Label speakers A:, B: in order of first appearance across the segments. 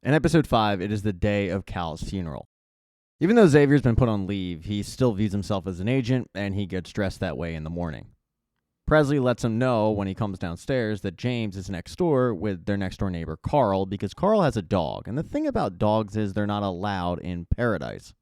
A: In episode 5, it is the day of Cal's funeral. Even though Xavier's been put on leave, he still views himself as an agent, and he gets dressed that way in the morning. Presley lets him know when he comes downstairs that James is next door with their next door neighbor, Carl, because Carl has a dog. And the thing about dogs is they're not allowed in paradise.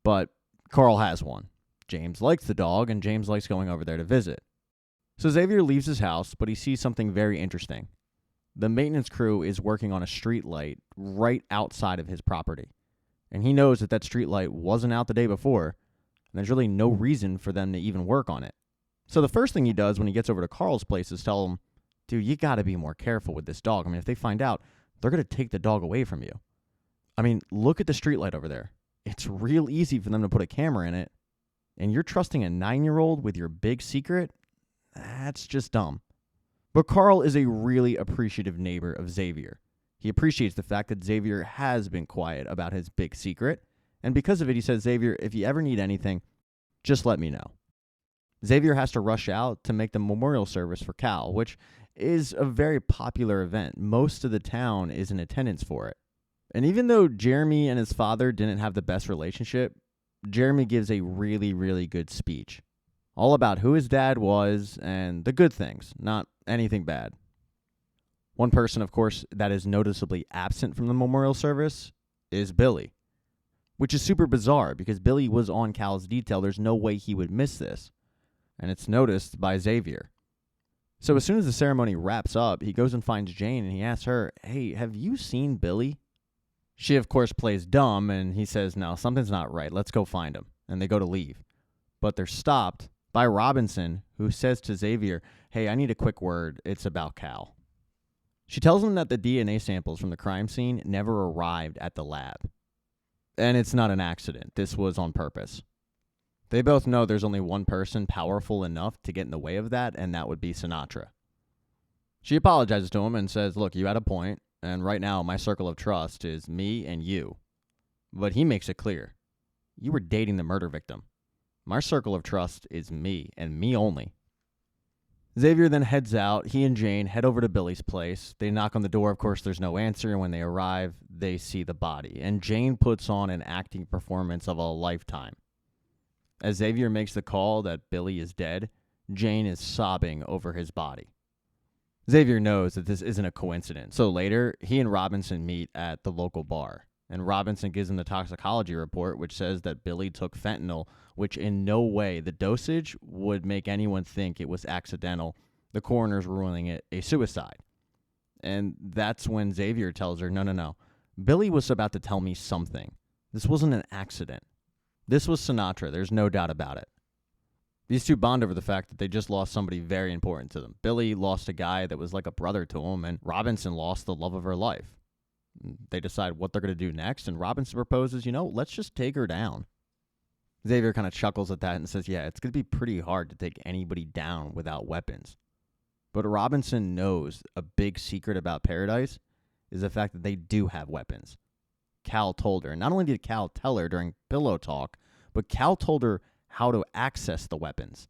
A: But Carl has one. James likes the dog, and James likes going over there to visit. So Xavier leaves his house, but he sees something very interesting. The maintenance crew is working on a street light right outside of his property. And he knows that that street light wasn't out the day before, and there's really no reason for them to even work on it. So the first thing he does when he gets over to Carl's place is tell him, dude, you got to be more careful with this dog. I mean, if they find out, they're going to take the dog away from you. I mean, look at the streetlight over there. It's real easy for them to put a camera in it. And you're trusting a 9-year-old with your big secret? That's just dumb. But Carl is a really appreciative neighbor of Xavier. He appreciates the fact that Xavier has been quiet about his big secret. And because of it, he says, Xavier, if you ever need anything, just let me know. Xavier has to rush out to make the memorial service for Cal, which is a very popular event. Most of the town is in attendance for it. And even though Jeremy and his father didn't have the best relationship, Jeremy gives a really, really good speech. All about who his dad was and the good things, not anything bad. One person, of course, that is noticeably absent from the memorial service is Billy, which is super bizarre because Billy was on Cal's detail. There's no way he would miss this. And it's noticed by Xavier. So as soon as the ceremony wraps up, he goes and finds Jane and he asks her, hey, have you seen Billy? She, of course, plays dumb and he says, no, something's not right. Let's go find him. And they go to leave. But they're stopped by Robinson, who says to Xavier, hey, I need a quick word. It's about Cal. She tells him that the DNA samples from the crime scene never arrived at the lab. And it's not an accident. This was on purpose. They both know there's only one person powerful enough to get in the way of that, and that would be Sinatra. She apologizes to him and says, look, you had a point, and right now my circle of trust is me and you. But he makes it clear. You were dating the murder victim. My circle of trust is me, and me only. Xavier then heads out. He and Jane head over to Billy's place. They knock on the door. Of course, there's no answer, and when they arrive, they see the body. And Jane puts on an acting performance of a lifetime. As Xavier makes the call that Billy is dead, Jane is sobbing over his body. Xavier knows that this isn't a coincidence, so later, he and Robinson meet at the local bar, and Robinson gives him the toxicology report, which says that Billy took fentanyl, which in no way the dosage would make anyone think it was accidental. The coroner's ruling it a suicide. And that's when Xavier tells her, no. Billy was about to tell me something. This wasn't an accident. This was Sinatra. There's no doubt about it. These two bond over the fact that they just lost somebody very important to them. Billy lost a guy that was like a brother to him, and Robinson lost the love of her life. They decide what they're going to do next, and Robinson proposes, let's just take her down. Xavier kind of chuckles at that and says, yeah, it's going to be pretty hard to take anybody down without weapons. But Robinson knows a big secret about Paradise is the fact that they do have weapons. Cal told her. Not only did Cal tell her during pillow talk, but Cal told her how to access the weapons.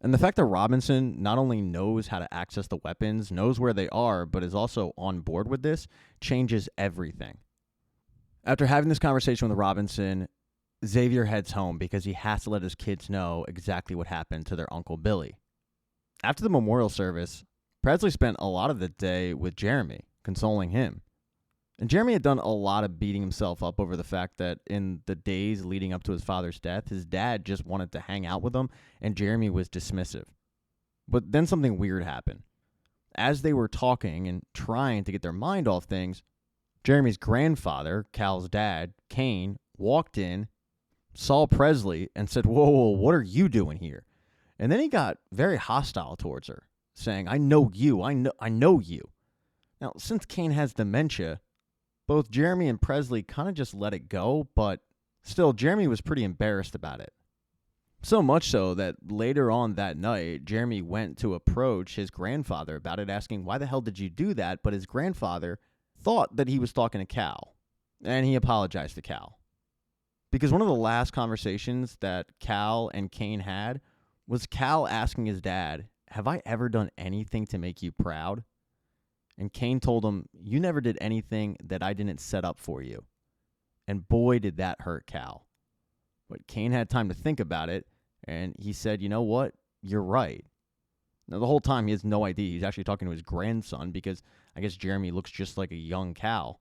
A: And the fact that Robinson not only knows how to access the weapons, knows where they are, but is also on board with this, changes everything. After having this conversation with Robinson, Xavier heads home because he has to let his kids know exactly what happened to their Uncle Billy. After the memorial service, Presley spent a lot of the day with Jeremy, consoling him. And Jeremy had done a lot of beating himself up over the fact that in the days leading up to his father's death, his dad just wanted to hang out with him, and Jeremy was dismissive. But then something weird happened. As they were talking and trying to get their mind off things, Jeremy's grandfather, Cal's dad, Kane, walked in, saw Presley, and said, whoa, what are you doing here? And then he got very hostile towards her, saying, I know you. I know you. Now, since Kane has dementia, both Jeremy and Presley kind of just let it go, but still, Jeremy was pretty embarrassed about it. So much so that later on that night, Jeremy went to approach his grandfather about it, asking, why the hell did you do that? But his grandfather thought that he was talking to Cal, and he apologized to Cal. Because one of the last conversations that Cal and Kane had was Cal asking his dad, have I ever done anything to make you proud? And Kane told him, "You never did anything that I didn't set up for you." And boy, did that hurt Cal. But Kane had time to think about it, and he said, "You know what? You're right." Now, the whole time, he has no idea. He's actually talking to his grandson because I guess Jeremy looks just like a young Cal.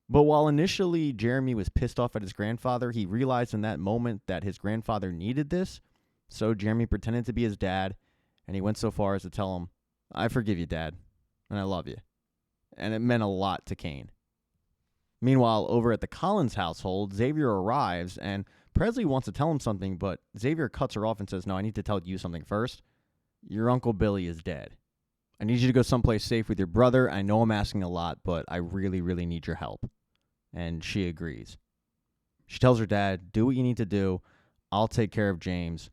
A: But while initially Jeremy was pissed off at his grandfather, he realized in that moment that his grandfather needed this. So Jeremy pretended to be his dad, and he went so far as to tell him, "I forgive you, Dad, and I love you." And it meant a lot to Kane. Meanwhile, over at the Collins household, Xavier arrives, and Presley wants to tell him something, but Xavier cuts her off and says, "No, I need to tell you something first. Your Uncle Billy is dead. I need you to go someplace safe with your brother. I know I'm asking a lot, but I really, really need your help." And she agrees. She tells her dad, "Do what you need to do. I'll take care of James."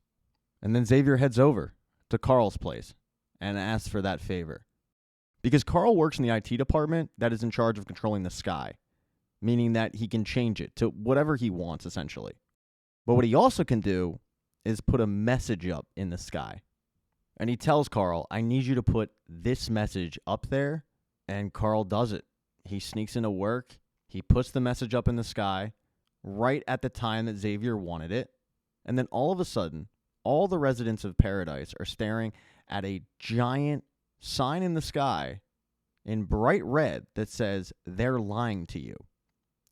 A: And then Xavier heads over to Carl's place and asks for that favor. Because Carl works in the IT department that is in charge of controlling the sky, meaning that he can change it to whatever he wants, essentially. But what he also can do is put a message up in the sky. And he tells Carl, "I need you to put this message up there." And Carl does it. He sneaks into work. He puts the message up in the sky right at the time that Xavier wanted it. And then all of a sudden, all the residents of Paradise are staring at a giant sign in the sky in bright red that says, "They're lying to you."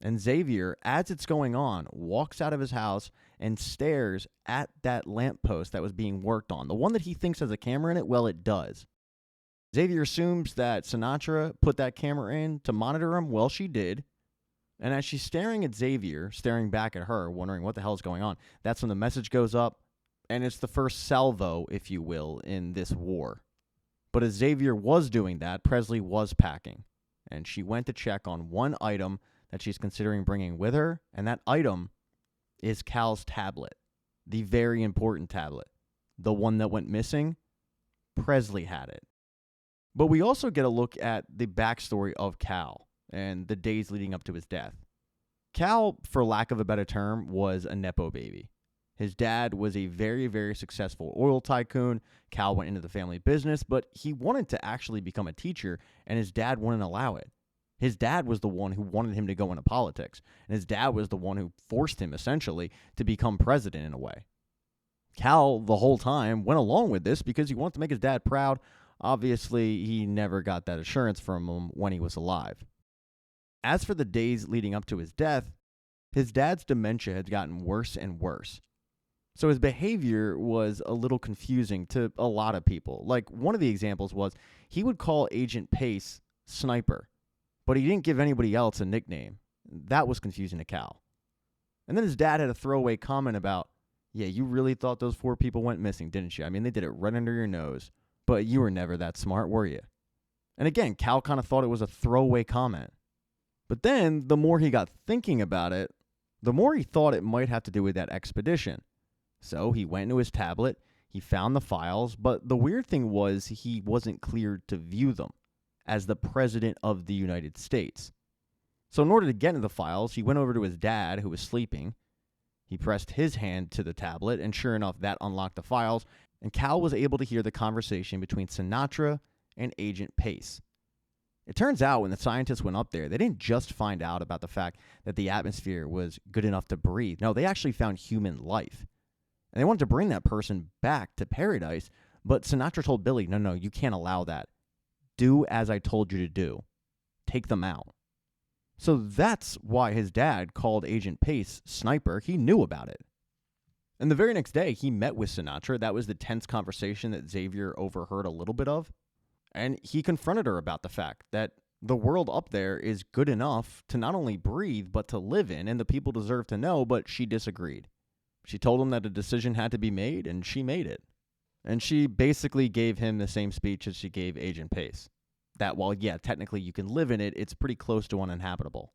A: And Xavier, as it's going on, walks out of his house and stares at that lamppost that was being worked on. The one that he thinks has a camera in it, well, it does. Xavier assumes that Sinatra put that camera in to monitor him. Well, she did. And as she's staring at Xavier, staring back at her, wondering what the hell is going on, that's when the message goes up, and it's the first salvo, if you will, in this war. But as Xavier was doing that, Presley was packing, and she went to check on one item that she's considering bringing with her, and that item is Cal's tablet, the very important tablet, the one that went missing. Presley had it. But we also get a look at the backstory of Cal and the days leading up to his death. Cal, for lack of a better term, was a Nepo baby. His dad was a very, very successful oil tycoon. Cal went into the family business, but he wanted to actually become a teacher, and his dad wouldn't allow it. His dad was the one who wanted him to go into politics, and his dad was the one who forced him, essentially, to become president in a way. Cal, the whole time, went along with this because he wanted to make his dad proud. Obviously, he never got that assurance from him when he was alive. As for the days leading up to his death, his dad's dementia had gotten worse and worse. So his behavior was a little confusing to a lot of people. Like, one of the examples was he would call Agent Pace Sniper, but he didn't give anybody else a nickname. That was confusing to Cal. And then his dad had a throwaway comment about, "Yeah, you really thought those 4 people went missing, didn't you? I mean, they did it right under your nose. But you were never that smart, were you?" And again, Cal kind of thought it was a throwaway comment. But then, the more he got thinking about it, the more he thought it might have to do with that expedition. So he went into his tablet, he found the files, but the weird thing was he wasn't cleared to view them as the President of the United States. So in order to get into the files, he went over to his dad, who was sleeping. He pressed his hand to the tablet, and sure enough, that unlocked the files, and Cal was able to hear the conversation between Sinatra and Agent Pace. It turns out when the scientists went up there, they didn't just find out about the fact that the atmosphere was good enough to breathe. No, they actually found human life. And they wanted to bring that person back to Paradise, but Sinatra told Billy, no, you can't allow that. Do as I told you to do. Take them out. So that's why his dad called Agent Pace Sniper. He knew about it. And the very next day, he met with Sinatra. That was the tense conversation that Xavier overheard a little bit of. And he confronted her about the fact that the world up there is good enough to not only breathe, but to live in, and the people deserve to know, but she disagreed. She told him that a decision had to be made, and she made it. And she basically gave him the same speech as she gave Agent Pace. That while, yeah, technically you can live in it, it's pretty close to uninhabitable.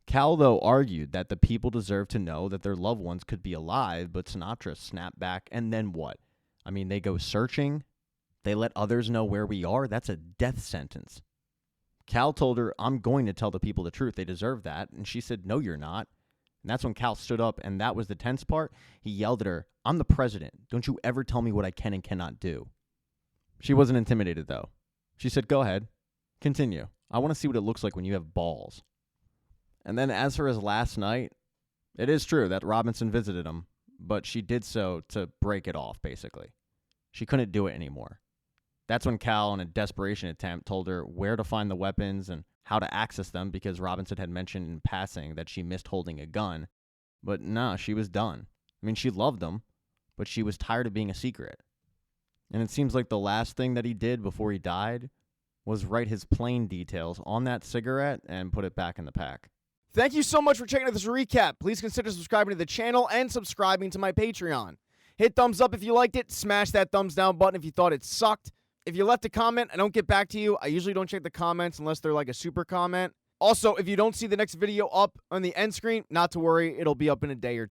A: Cal, though, argued that the people deserve to know that their loved ones could be alive, but Sinatra snapped back, and then what? I mean, they go searching. They let others know where we are. That's a death sentence. Cal told her, I'm going to tell the people the truth. They deserve that. And she said, no, you're not. And that's when Cal stood up, and that was the tense part. He yelled at her, I'm the president. Don't you ever tell me what I can and cannot do. She wasn't intimidated, though. She said, go ahead. Continue. I want to see what it looks like when you have balls. And then as for his last night, it is true that Robinson visited him, but she did so to break it off, basically. She couldn't do it anymore. That's when Cal, in a desperation attempt, told her where to find the weapons and how to access them because Robinson had mentioned in passing that she missed holding a gun. But nah, she was done. I mean, she loved him, but she was tired of being a secret. And it seems like the last thing that he did before he died was write his plane details on that cigarette and put it back in the pack.
B: Thank you so much for checking out this recap. Please consider subscribing to the channel and subscribing to my Patreon. Hit thumbs up if you liked it. Smash that thumbs down button if you thought it sucked. If you left a comment, I don't get back to you. I usually don't check the comments unless they're like a super comment. Also, if you don't see the next video up on the end screen, not to worry. It'll be up in a day or